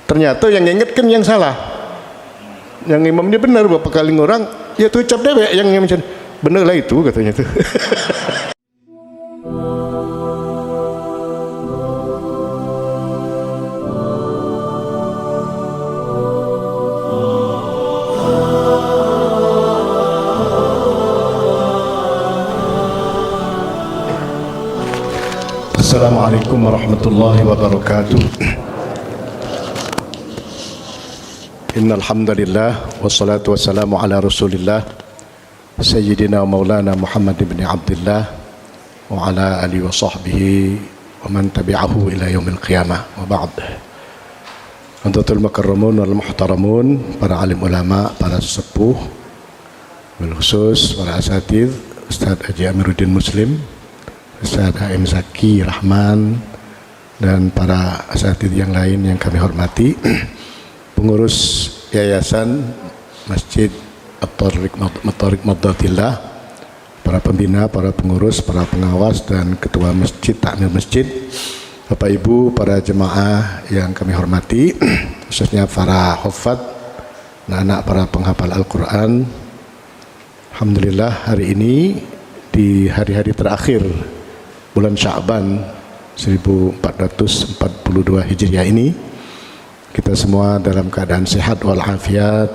Ternyata yang ingatkan yang salah. Yang imam dia benar berapa kali ngurang, ya tu ucap dewek yang macam benar lah itu katanya tu. Assalamualaikum warahmatullahi wabarakatuh. Innal hamdalillah wassalatu wassalamu ala Rasulillah Sayyidina Maulana Muhammad ibn Abdullah wa ala alihi wa sahbihi wa man tabi'ahu ila yaumil qiyamah wa ba'd. Antutul makarramun wal muhtaramun, para alim ulama, para sesepuh, bil khusus para asatidz, Ustaz Haji Amiruddin Muslim, Ustaz A.M. Zaki Rahman, dan para asatidz yang lain yang kami hormati, pengurus Yayasan Masjid At-Thariq Maddatillah, para pembina, para pengurus, para pengawas, dan ketua masjid, takmir masjid, Bapak Ibu, para jemaah yang kami hormati, khususnya para hufad, anak-anak para penghafal Al-Quran. Alhamdulillah, hari ini di hari-hari terakhir bulan Sya'ban 1442 Hijriah ini, kita semua dalam keadaan sehat walafiat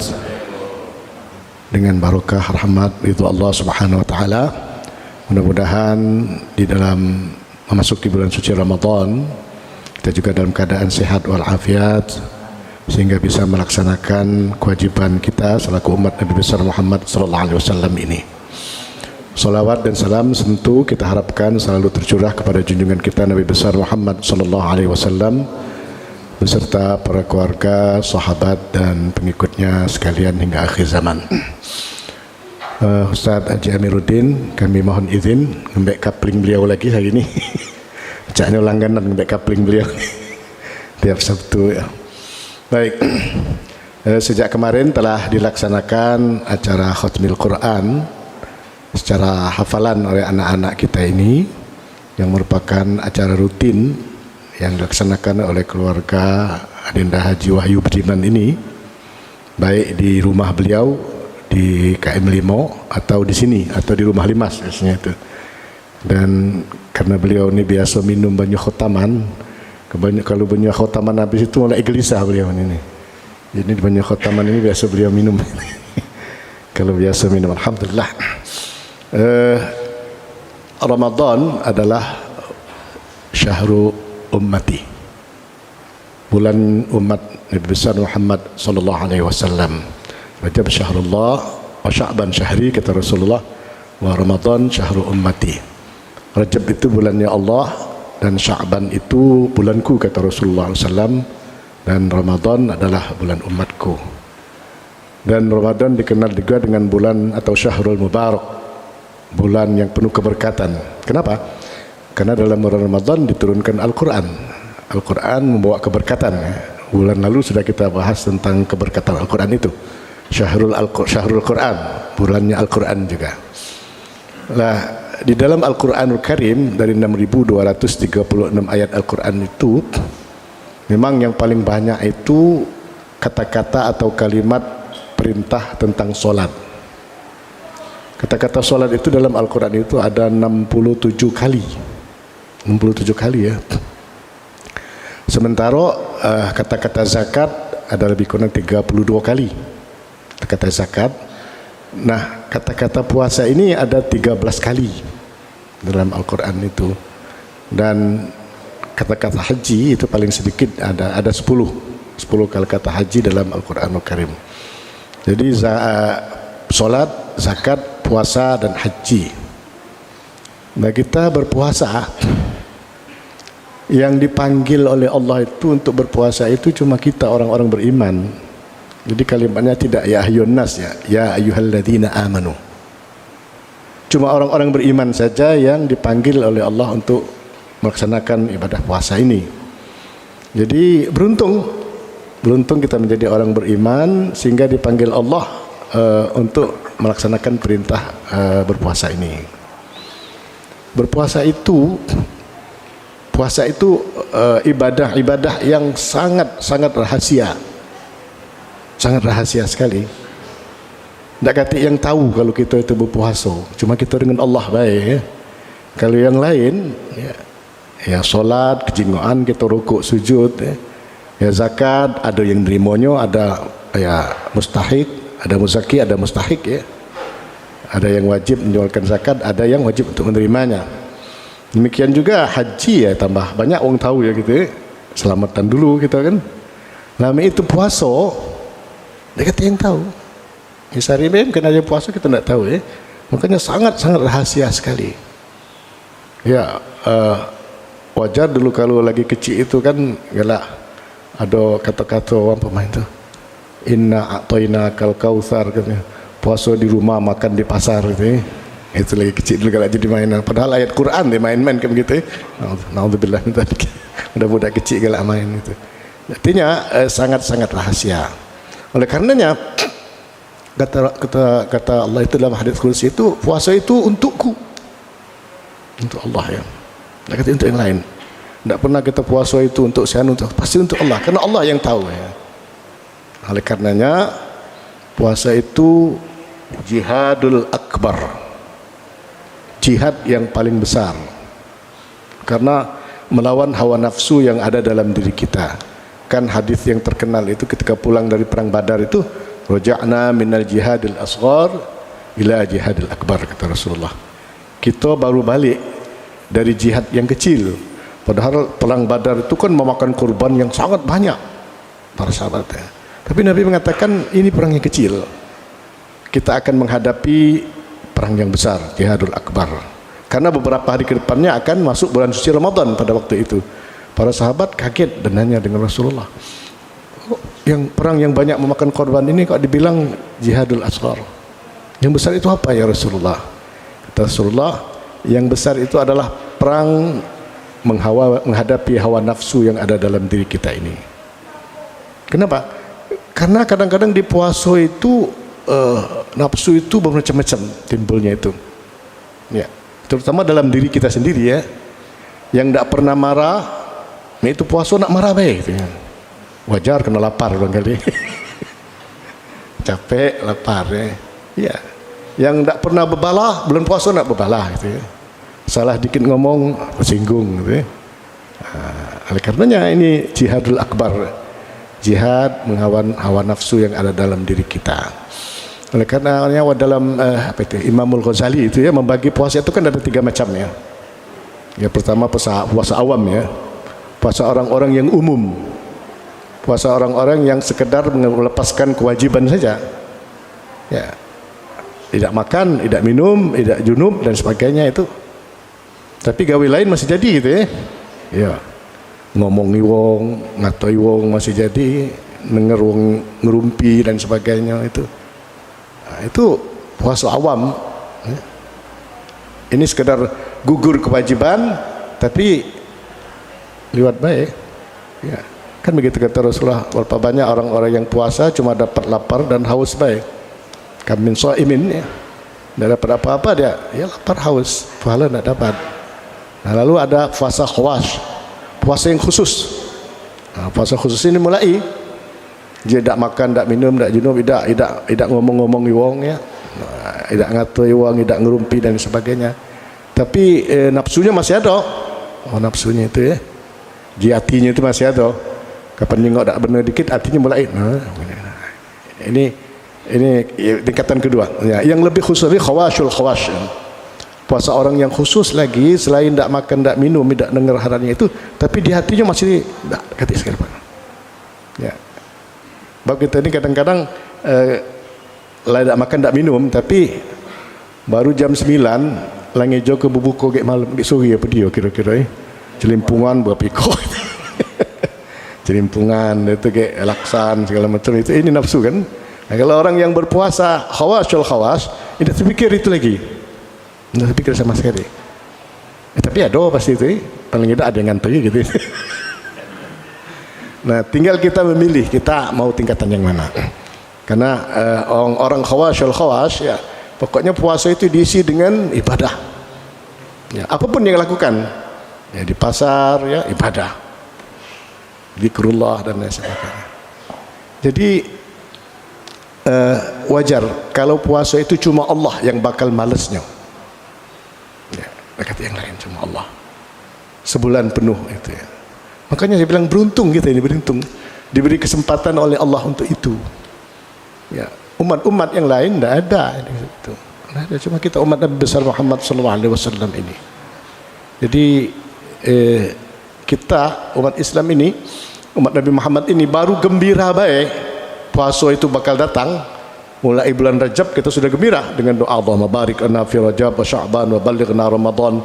dengan barokah rahmat ridho Allah Subhanahu wa taala. Mudah-mudahan di dalam memasuki bulan suci Ramadan kita juga dalam keadaan sehat walafiat sehingga bisa melaksanakan kewajiban kita selaku umat Nabi besar Muhammad sallallahu alaihi wasallam ini. Salawat dan salam tentu kita harapkan selalu tercurah kepada junjungan kita Nabi besar Muhammad sallallahu alaihi wasallam beserta para keluarga, sahabat, dan pengikutnya sekalian hingga akhir zaman. Ustaz Haji Amiruddin, kami mohon izin ngembek kapling beliau lagi hari ini. Caknya langganan ngembek kapling beliau tiap Sabtu ya. Baik, sejak kemarin telah dilaksanakan acara Khatmil Quran secara hafalan oleh anak-anak kita ini, yang merupakan acara rutin yang dilaksanakan oleh keluarga Adinda Haji Wahyu Budiman ini, baik di rumah beliau di KM Limo atau di sini atau di rumah Limas biasanya itu. Dan karena beliau ini biasa minum banyu khotaman, kalau banyu khotaman habis itu mulai gelisah beliau ini. Jadi banyu khotaman ini biasa beliau minum. Kalau biasa minum, alhamdulillah. Ramadan adalah syahrul ummati, bulan umat Nabi besar Muhammad sallallahu alaihi wasallam. Rajab syahrullah wa Sya'ban syahri, kata Rasulullah, wa Ramadan syahrul ummati. Rajab itu bulannya Allah dan Sya'ban itu bulanku, kata Rasulullah SAW, dan Ramadan adalah bulan umatku. Dan Ramadan dikenal juga dengan bulan atau syahrul mubarak, bulan yang penuh keberkatan. Kenapa? Karena dalam bulan Ramadan diturunkan Al-Quran. Al-Quran membawa keberkatan. Bulan lalu sudah kita bahas tentang keberkatan Al-Quran itu. Syahrul Quran, bulannya Al-Quran juga. Nah, di dalam Al-Quranul Karim dari 6.236 ayat Al-Quran itu, memang yang paling banyak itu kata-kata atau kalimat perintah tentang solat. Kata-kata solat itu dalam Al-Quran itu ada 67 kali. 67 kali ya. Sementara kata-kata zakat ada lebih kurang 32 kali. Kata-kata zakat. Nah, kata-kata puasa ini ada 13 kali dalam Al-Quran itu. Dan kata-kata haji itu paling sedikit, ada 10 kali kata haji dalam Al-Quranul Karim. Jadi solat, zakat, puasa, dan haji. Nah, kita berpuasa, yang dipanggil oleh Allah itu untuk berpuasa itu cuma kita orang-orang beriman. Jadi kalimatnya tidak ya ayyuhan nas, ya ayyuhalladzina amanu. Cuma orang-orang beriman saja yang dipanggil oleh Allah untuk melaksanakan ibadah puasa ini. Jadi beruntung kita menjadi orang beriman sehingga dipanggil Allah untuk melaksanakan perintah berpuasa ini. Berpuasa itu puasa itu ibadah yang sangat rahasia, sangat rahasia sekali. Tak kata yang tahu kalau kita itu berpuasa, cuma kita dengan Allah baik ya. Kalau yang lain ya solat, kejingoan, kita rukuk sujud ya zakat, ada yang nerimanya, ada ya mustahik, ada muzaki, ada mustahik ya. Ada yang wajib menjualkan zakat, ada yang wajib untuk menerimanya. Demikian juga haji ya, tambah banyak orang tahu ya gitu ya. Selamatan dulu kita kan. Lama itu puasa, dia kata yang tahu. Misari mem kena dia puasa kita tak tahu ya. Makanya sangat rahasia sekali. Ya, wajar dulu kalau lagi kecil itu kan galak ada kata-kata orang pemain tu. Inna a'tayna kal kautsar katanya. Puasa di rumah, makan di pasar gitu ya. Itu lagi kecil dulu galak jadi mainan. Padahal ayat Quran dia main-main kan begitu ya. Naudzubillah min dzalik. Budak kecil galak main itu. Artinya sangat rahasia. Oleh karenanya kata Allah itu dalam hadis qudsi itu, puasa itu untukku, untuk Allah ya. Tak kata untuk yang lain. Tak pernah kita puasa itu untuk siapa, pasti untuk Allah, karena Allah yang tahu ya. Oleh karenanya puasa itu jihadul akbar, jihad yang paling besar, karena melawan hawa nafsu yang ada dalam diri kita. Kan hadis yang terkenal itu ketika pulang dari perang Badar itu, raja'na minal jihadil asghar ila jihadil akbar, kata Rasulullah. Kita baru balik dari jihad yang kecil, padahal perang Badar itu kan memakan korban yang sangat banyak para sahabatnya. Tapi Nabi mengatakan ini perang yang kecil, kita akan menghadapi perang yang besar, jihadul akbar. Karena beberapa hari ke depannya akan masuk bulan suci Ramadan pada waktu itu. Para sahabat kaget dan nanya dengan Rasulullah, yang perang yang banyak memakan korban ini kok dibilang jihadul asghar? Yang besar itu apa ya Rasulullah? Kata Rasulullah, yang besar itu adalah perang menghadapi hawa nafsu yang ada dalam diri kita ini. Kenapa? Karena kadang-kadang di puasa itu nafsu itu bermacam-macam timbulnya itu. Ya, terutama dalam diri kita sendiri ya. Yang tidak pernah marah, itu puasa nak marah baik gitu ya. Wajar kena lapar barangkali. Capek, lapar ya. Ya. Yang tak pernah berbalah, bulan puasa nak berbalah gitu ya. Salah dikit ngomong tersinggung gitu ya. Oleh karenanya ini jihadul akbar. Jihad melawan hawa nafsu yang ada dalam diri kita. Oleh karenanya dalam Imamul Ghazali itu ya membagi puasa itu kan ada 3 macam ya. Ya pertama puasa awam ya. Puasa orang-orang yang umum. Puasa orang-orang yang sekedar melepaskan kewajiban saja ya, tidak makan, tidak minum, tidak junub dan sebagainya itu, tapi gawe lain masih jadi gitu ya. Ya, ngomongi wong, ngatoi wong masih jadi, denger wong ngerumpi dan sebagainya itu. Nah, itu puasa awam ya. Ini sekedar gugur kewajiban tapi liwat baik ya. Kan begitu kata Rasulullah, berapa banyak orang-orang yang puasa cuma dapat lapar dan haus baik. Kamin shaimin ya. Tidak dapat apa-apa dia, ya lapar haus, pahala tidak dapat. Nah, lalu ada puasa khawas, puasa yang khusus. Nah, puasa khusus ini mulai dia tidak makan, tidak minum, tidak junub, tidak ngomong-ngomong wong ya. Nah, tidak ngatoi wong, tidak ngerumpi dan sebagainya. Tapi nafsunya masih ada. Oh, nafsunya itu ya. Di hatinya itu masih ada. Kapan nengok tak benar dikit, hatinya mulai. Nah, ini tingkatan kedua. Ya, yang lebih khusus lagi khawasul khawas. Puasa orang yang khusus lagi, selain tak makan, tak minum, tidak dengar haramnya itu, tapi di hatinya masih tak kata sekali. Ya, bab kita ini kadang-kadang lain tak makan, tak minum, tapi baru jam 9 langit jauh ke bubuko ke malam ke sore apa dia kira-kira celimpungan berpikir. Celimpungan itu kayak laksan segala macam itu, ini nafsu kan. Nah, kalau orang yang berpuasa khawasul khawas tidak terpikir itu lagi, tidak terpikir sama sekali. Tapi ada pasti itu paling tidak ada yang ngantri gitu. Nah, tinggal kita memilih kita mau tingkatan yang mana. Karena orang khawasul khawas ya, pokoknya puasa itu diisi dengan ibadah ya, apapun yang lakukan Ya, di pasar ya ibadah, zikrullah dan lain sebagainya. Jadi wajar kalau puasa itu cuma Allah yang bakal malesnya. Ya, kata yang lain cuma Allah. Sebulan penuh itu ya. Makanya saya bilang beruntung kita ini, beruntung diberi kesempatan oleh Allah untuk itu. Ya, umat-umat yang lain tidak ada itu. Nah, cuma kita umat Nabi besar Muhammad SAW ini. Jadi kita umat Islam ini, umat Nabi Muhammad ini baru gembira baik puasa itu bakal datang. Mulai bulan Rajab kita sudah gembira dengan doa Allahumma barik lana fi Rajab wa Sya'ban wa ballighna Ramadan.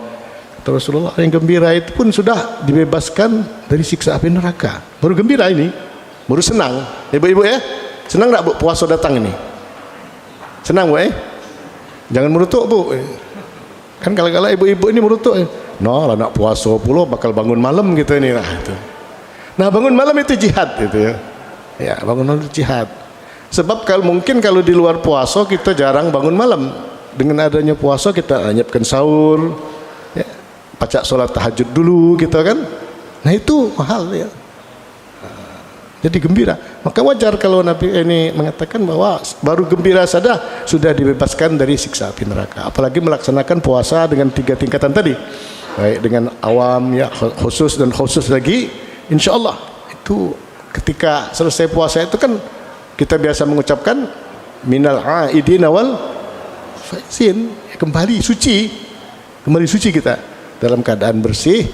Kata Rasulullah, yang gembira itu pun sudah dibebaskan dari siksa api neraka. Baru gembira ini, baru senang. Ibu-ibu ya, senang tak Bu puasa datang ini? Senang Bu Jangan merutuk Bu. Kan kalau ibu-ibu ini merutuk. No, lah nak puasa pula bakal bangun malam gitu ini lah. Nah, bangun malam itu jihad gitu ya. Ya, bangun malam itu jihad. Sebab mungkin kalau di luar puasa kita jarang bangun malam. Dengan adanya puasa kita nyiapkan sahur, ya, baca sholat tahajud dulu gitu kan. Nah itu mahal ya. Jadi gembira. Maka wajar kalau Nabi ini mengatakan bahwa baru gembira saja sudah dibebaskan dari siksa api neraka. Apalagi melaksanakan puasa dengan 3 tingkatan tadi. Baik dengan awam ya, khusus dan khusus lagi, insya Allah itu ketika selesai puasa itu kan kita biasa mengucapkan minal aidin wal faizin, kembali suci kita dalam keadaan bersih,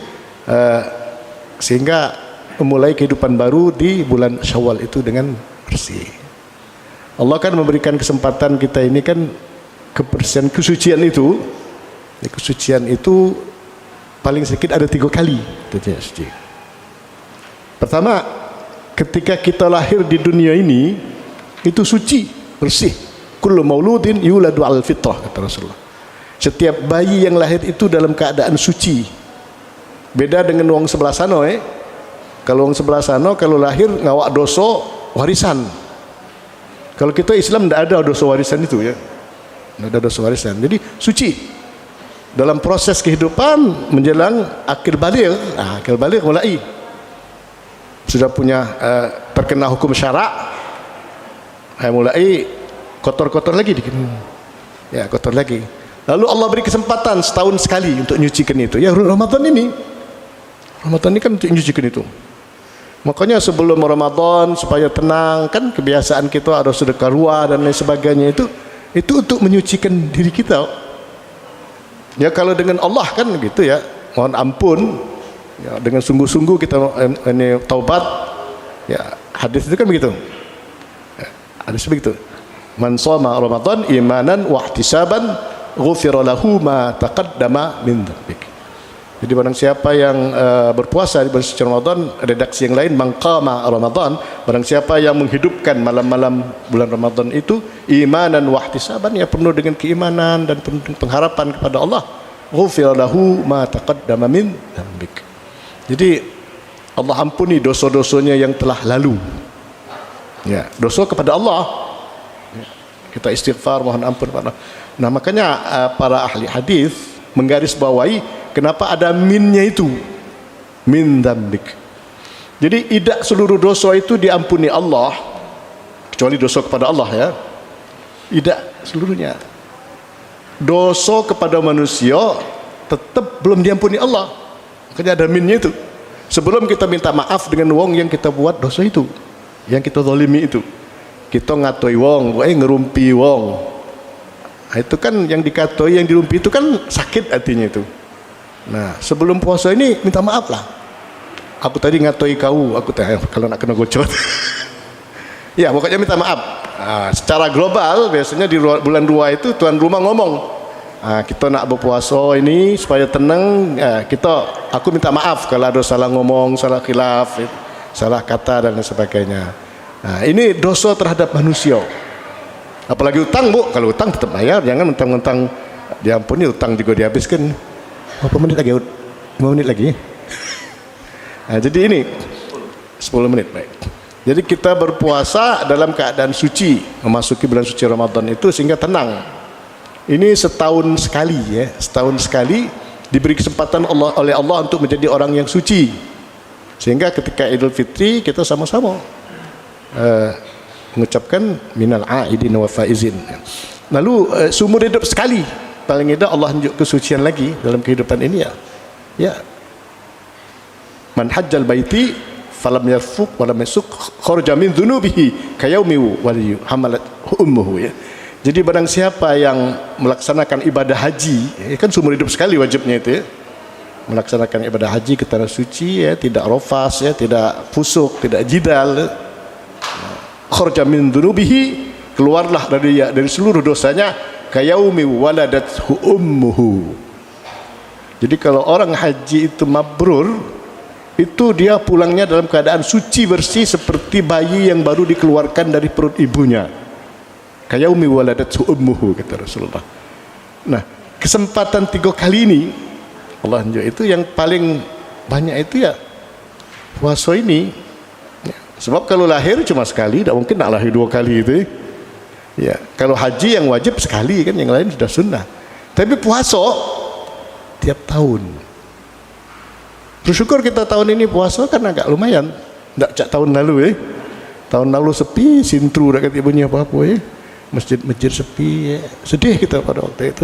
sehingga memulai kehidupan baru di bulan Syawal itu dengan bersih. Allah kan memberikan kesempatan kita ini kan kebersihan, kesucian itu paling sedikit ada 3 kali. Pertama, ketika kita lahir di dunia ini itu suci, bersih. Kullu mauludin yuladu al fitrah, kata Rasulullah. Setiap bayi yang lahir itu dalam keadaan suci. Beda dengan wong sebelah sana Kalau wong sebelah sana kalau lahir ngawak dosa warisan. Kalau kita Islam tidak ada dosa warisan itu ya. Tidak ada dosa warisan. Jadi suci. Dalam proses kehidupan menjelang akil baligh mulai sudah punya terkena hukum syarak, mulai kotor-kotor lagi dikit. Ya, kotor lagi. Lalu Allah beri kesempatan setahun sekali untuk nyucikan itu. Ya, Ramadan ini kan untuk nyucikan itu. Makanya sebelum Ramadan supaya tenang, kan kebiasaan kita ada sedekah ruah dan lain sebagainya itu untuk menyucikan diri kita. Ya kalau dengan Allah kan gitu ya, mohon ampun ya, dengan sungguh-sungguh kita ini taubat ya, hadis itu kan begitu ya, hadis begitu, man shoma Ramadan imanan wa ihtisaban ghufira lahu ma taqaddama min dzambik. Jadi barang siapa yang berpuasa di bulan suci Ramadan, redaksi yang lain mangqama Ramadan, barang siapa yang menghidupkan malam-malam bulan Ramadan itu imanan wa ihtisaban, ya penuh dengan keimanan dan penuh dengan pengharapan kepada Allah, ghufira lahu ma taqaddama min dzambik. Jadi Allah ampuni dosa-dosanya yang telah lalu. Ya, dosa kepada Allah. Ya, kita istighfar mohon ampun kepada Allah. Nah, makanya para ahli hadis menggarisbawahi kenapa ada minnya itu, min dzambik. Jadi tidak seluruh dosa itu diampuni Allah, kecuali dosa kepada Allah ya. Tidak seluruhnya. Dosa kepada manusia tetap belum diampuni Allah. Makanya ada minnya itu. Sebelum kita minta maaf dengan wong yang kita buat dosa itu, yang kita zalimi itu, kita ngatoi wong, ngerumpi wong. Nah, itu kan yang dikatoi, yang dirumpi itu kan sakit hatinya itu. Nah, sebelum puasa ini minta maaf lah. Aku tadi ngatoi kau, kalau nak kena gocot. Ya, pokoknya minta maaf. Nah, secara global biasanya di bulan 2 itu tuan rumah ngomong, kita nak berpuasa ini supaya tenang. Aku minta maaf kalau ada salah ngomong, salah khilaf, salah kata dan sebagainya. Nah, ini dosa terhadap manusia. Apalagi utang Bu, kalau utang tetap bayar, jangan mentang-mentang diampuni utang juga dihabiskan. Berapa menit lagi? 5 menit lagi. Nah, jadi ini 10 menit baik. Jadi kita berpuasa dalam keadaan suci, memasuki bulan suci Ramadan itu sehingga tenang. Ini setahun sekali ya, setahun sekali diberi kesempatan oleh Allah untuk menjadi orang yang suci, sehingga ketika Idul Fitri kita sama-sama mengucapkan minal aidin wa faizin. Lalu seumur hidup sekali paling tidak Allah tunjuk kesucian lagi dalam kehidupan ini ya man hajjal baiti falam yarfuq wa lam yasuk kharaja min dhunubihi kayaumi wali hamalat ummuhu ya. Jadi barang siapa yang melaksanakan ibadah haji, kan seumur hidup sekali wajibnya itu ya, melaksanakan ibadah haji ke tanah suci ya, tidak rofas ya, tidak fusuk, tidak jidal, kharaja min dhunubihi, keluarlah dari seluruh dosanya, kayaumi waladathu ummuhu. Jadi kalau orang haji itu mabrur, itu dia pulangnya dalam keadaan suci bersih seperti bayi yang baru dikeluarkan dari perut ibunya. Kayaumi waladathu ummuhu, kata Rasulullah. Nah, kesempatan 3 kali ini Allah tunjuk itu yang paling banyak itu ya puasa ini. Sebab kalau lahir cuma sekali, tidak mungkin nak lahir 2 kali itu. Ya, kalau haji yang wajib sekali kan, yang lain sudah sunnah. Tapi puasa tiap tahun. Bersyukur kita tahun ini puasa kan agak lumayan. Tak cak tahun lalu Tahun lalu sepi, sintru dak kata bunyi apa-apa Masjid-masjid sepi Sedih kita pada waktu itu.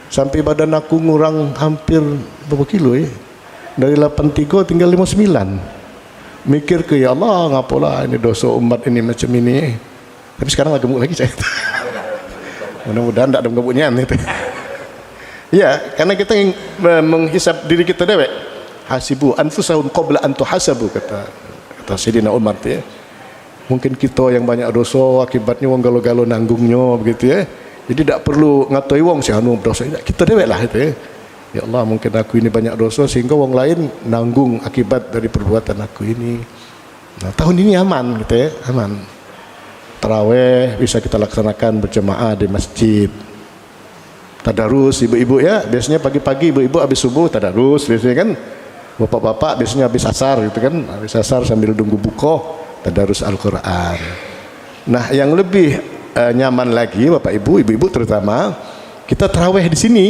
Sampai badan aku ngurang hampir berapa kilo Dari 83 tinggal 59. Mikir ke ya Allah, ngapalah ini dosa umat ini macam ini. Tapi sekarang lagi gemuk lagi saya. Mudah-mudahan tak ada gemuknya itu. Ya, karena kita menghisap diri kita dewek. Hasibu anfusahum qabla an tuhasabu, kata Sayyidina Umar ya. Mungkin kita yang banyak dosa akibatnya wong galo-galo nanggungnya begitu ya. Jadi tak perlu ngatoi wong si anu dosa, kita dewek lah itu ya. Ya Allah, mungkin aku ini banyak dosa sehingga wong lain nanggung akibat dari perbuatan aku ini. Nah, tahun ini aman gitu ya, aman. Tarawih bisa kita laksanakan berjemaah di masjid. Tadarus ibu-ibu ya, biasanya pagi-pagi ibu-ibu habis subuh tadarus biasanya kan. Bapak-bapak biasanya habis asar gitu kan, habis asar sambil tunggu buka tadarus Al-Quran. Nah, yang lebih nyaman lagi Bapak Ibu, ibu-ibu terutama, kita tarawih di sini.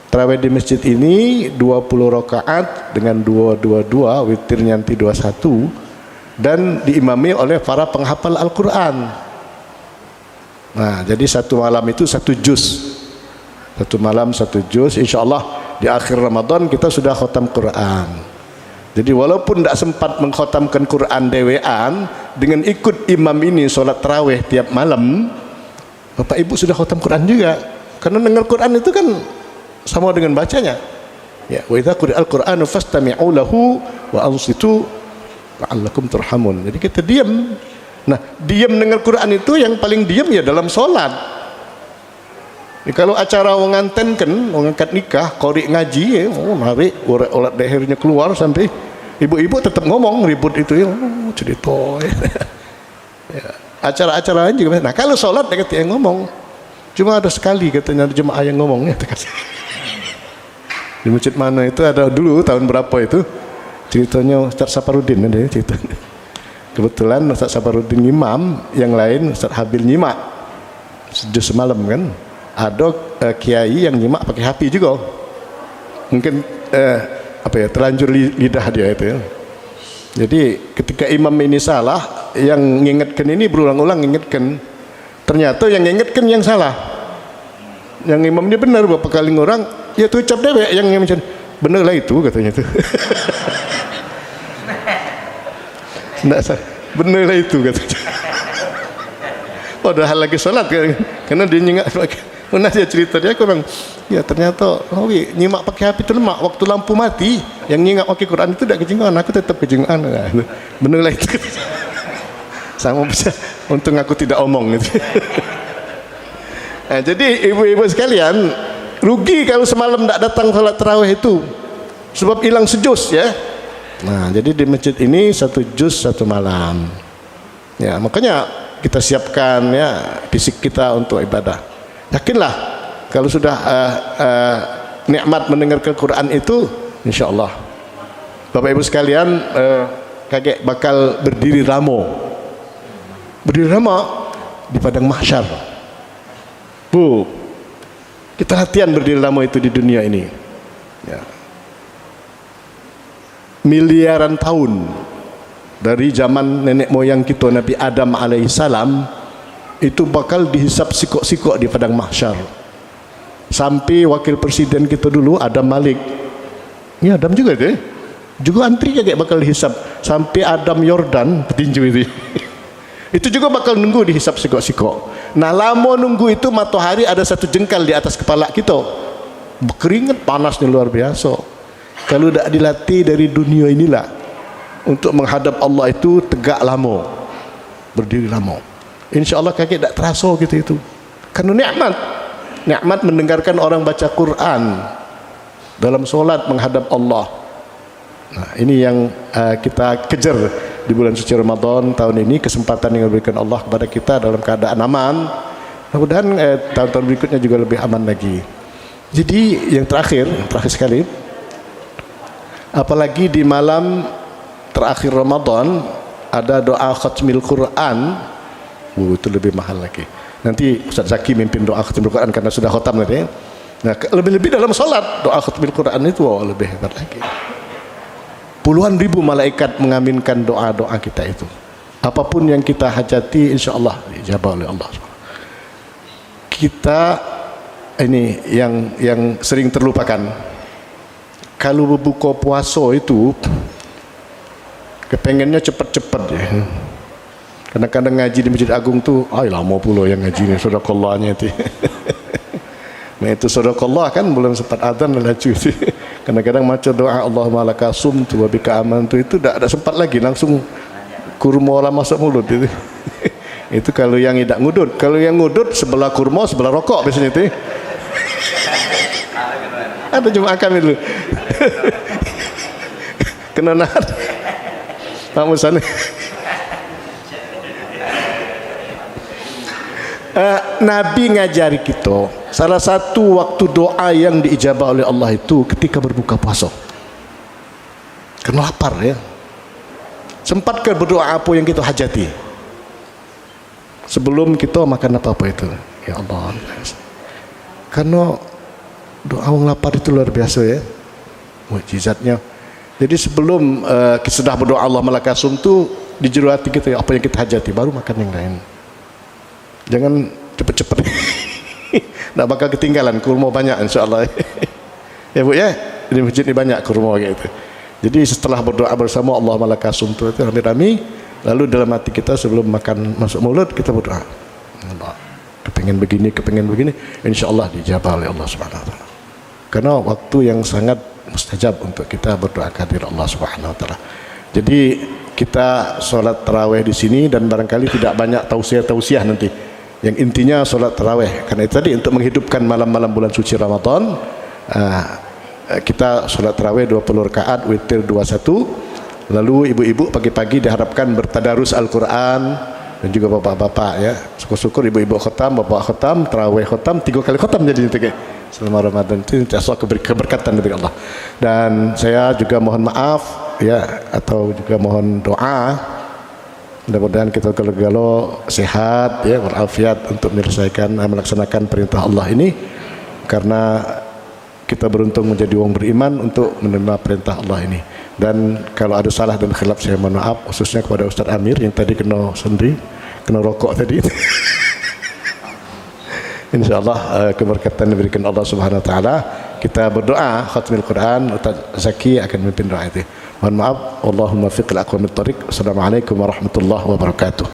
Tarawih di masjid ini 20 rakaat dengan 222, witirnya nanti 21, dan diimami oleh para penghafal Al-Quran. Nah, jadi satu malam itu 1 juz. Satu malam 1 juz, insyaallah di akhir Ramadan kita sudah khatam Quran. Jadi walaupun tidak sempat mengkhatamkan Quran dewean, dengan ikut imam ini solat tarawih tiap malam, Bapak Ibu sudah khatam Quran juga. Karena dengar Quran itu kan sama dengan bacanya. Ya, wa idza quri'al Qur'anu fastami'u lahu wa ansitu la'allakum turhamun. Jadi kita diam. Nah, diam dengar Quran itu yang paling diam ya dalam solat. Kalau acara wong ngantenken, wong angkat nikah, qori ngaji narik orat lehernya keluar sampai ibu-ibu tetap ngomong ribut itu cerita. Ya, acara-acara lain juga. Nah, kalau sholat dia kata yang ngomong. Cuma ada sekali katanya jemaah yang ngomong ya. Di masjid mana itu ada dulu tahun berapa itu ceritanya Ustaz Saparudin ada cerita. Kebetulan Ustaz Saparudin imam, yang lain Ustaz Habil nyimak sejus semalam kan. Ada kiai yang nyimak pakai HP juga. Mungkin terlanjur lidah dia itu ya. Jadi ketika imam ini salah, yang mengingatkan ini berulang-ulang mengingatkan. Ternyata yang mengingatkan yang salah. Yang imam ini benar berapa kali ngorang, ya tu ucap dewek yang macam benar lah itu katanya tu. Benar lah itu katanya. Padahal lagi sholat kan, karena dia nyingat. Pernah dia cerita dia kurang, ya ternyata nyimak pakai HP itu lemak. Waktu lampu mati, yang nyimak pakai Quran itu tidak kejengan, aku tetap kejengan. Benar lah itu. Sama bisa, untung aku tidak omong gitu. Nah, jadi ibu-ibu sekalian, rugi kalau semalam tidak datang salat tarawih itu, sebab hilang sejus ya. Nah, jadi di masjid ini 1 juz 1 malam. Ya, makanya kita siapkan ya fisik kita untuk ibadah. Yakinlah kalau sudah nikmat mendengarkan Quran itu, insya Allah Bapak Ibu sekalian kakek bakal berdiri ramo di padang mahsyar. Bu, kita latihan berdiri ramo itu di dunia ini. Ya. Miliaran tahun dari zaman nenek moyang kita Nabi Adam alaihissalam itu bakal dihisap sikok-sikok di padang mahsyar. Sampai wakil presiden kita dulu Adam Malik, ini Adam juga tu, juga antri kayak bakal dihisap sampai Adam Yordan petinju itu. Itu juga bakal nunggu dihisap sikok-sikok. Nah, lama nunggu itu matahari ada 1 jengkal di atas kepala kita, berkeringat panasnya luar biasa. Kalau tak dilatih dari dunia inilah untuk menghadap Allah itu tegak lama, berdiri lama, insya-Allah kaki tak terasa gitu itu. Karena nikmat mendengarkan orang baca Quran dalam solat menghadap Allah. Nah, ini yang kita kejar di bulan suci Ramadan tahun ini, kesempatan yang diberikan Allah kepada kita dalam keadaan aman. Mudah-mudahan tahun-tahun berikutnya juga lebih aman lagi. Jadi yang terakhir sekali, apalagi di malam terakhir Ramadan ada doa khatmil Quran, itu lebih mahal lagi. Nanti Ustaz Zaki mimpin doa khatmil Quran karena sudah khatam nanti. Nah, lebih-lebih dalam salat doa khatmil Quran itu lebih hebat lagi. Puluhan ribu malaikat mengaminkan doa-doa kita itu. Apapun yang kita hajati, insya Allah dijabah oleh Allah. Kita ini yang sering terlupakan. Kalau berbuka puasa itu, kepengennya cepat-cepat ya. Kadang-kadang ngaji di Masjid Agung tu, lama pula yang ngaji ni, sedekahnya itu. Nah, itu sedekah kan belum sempat adzan dah lacu itu. Kadang-kadang macam doa Allahumma laka sumtu wa bika amantu itu tak ada sempat lagi, langsung kurma lah masuk mulut itu. Itu kalau yang tidak ngudut. Kalau yang ngudut sebelah kurma sebelah rokok biasanya itu. Ada Jumaat kami dulu. Kena nahan Pak Musa ni. Nabi ngajari kita salah satu waktu doa yang diijabah oleh Allah itu ketika berbuka puasa. Karena lapar ya. Sempatkah berdoa apa yang kita hajati sebelum kita makan apa-apa itu? Ya Allah. Karena doa orang lapar itu luar biasa ya, mukjizatnya. Jadi sebelum kita sudah berdoa Allah malakasum tu di juru hati kita, apa yang kita hajati baru makan yang lain. Jangan cepat-cepat. Tak bakal ketinggalan, kurma banyak insya-Allah. Ya Bu ya, di masjid ni banyak kurma gitu. Jadi setelah berdoa bersama Allah malakasum tu rame-rame, lalu dalam hati kita sebelum makan masuk mulut kita berdoa. Allah, kepengen begini, insya-Allah dijabah oleh Allah Subhanahu wa taala. Karena waktu yang sangat mustajab untuk kita berdoa kepada Allah Subhanahu wa taala. Jadi kita solat tarawih di sini dan barangkali tidak banyak tausiah nanti. Yang intinya solat tarawih. Karena itu tadi untuk menghidupkan malam-malam bulan suci Ramadan, kita solat tarawih 20 rakaat, witir 21. Lalu ibu-ibu pagi-pagi diharapkan bertadarus Al-Quran, dan juga bapak-bapak ya. Syukur-syukur ibu-ibu khatam, bapak khatam, tarawih khatam, 3 kali khatam jadi nanti selama Ramadan itu keberkatan dari Allah. Dan saya juga mohon maaf ya, atau juga mohon doa, mudah-mudahan kita galo-galo sehat ya, walafiat untuk melaksanakan perintah Allah ini, karena kita beruntung menjadi orang beriman untuk menerima perintah Allah ini. Dan kalau ada salah dan khilaf saya mohon maaf, khususnya kepada Ustaz Amir yang tadi kena sendi, kena rokok tadi. InsyaAllah keberkatan diberikan Allah Subhanahu wa taala. Kita berdoa khatmil Quran, Ustaz Zaki akan memimpin doa itu. Mohon maaf, Allahumma fiqil aqwamit thariq. Assalamualaikum warahmatullahi wabarakatuh.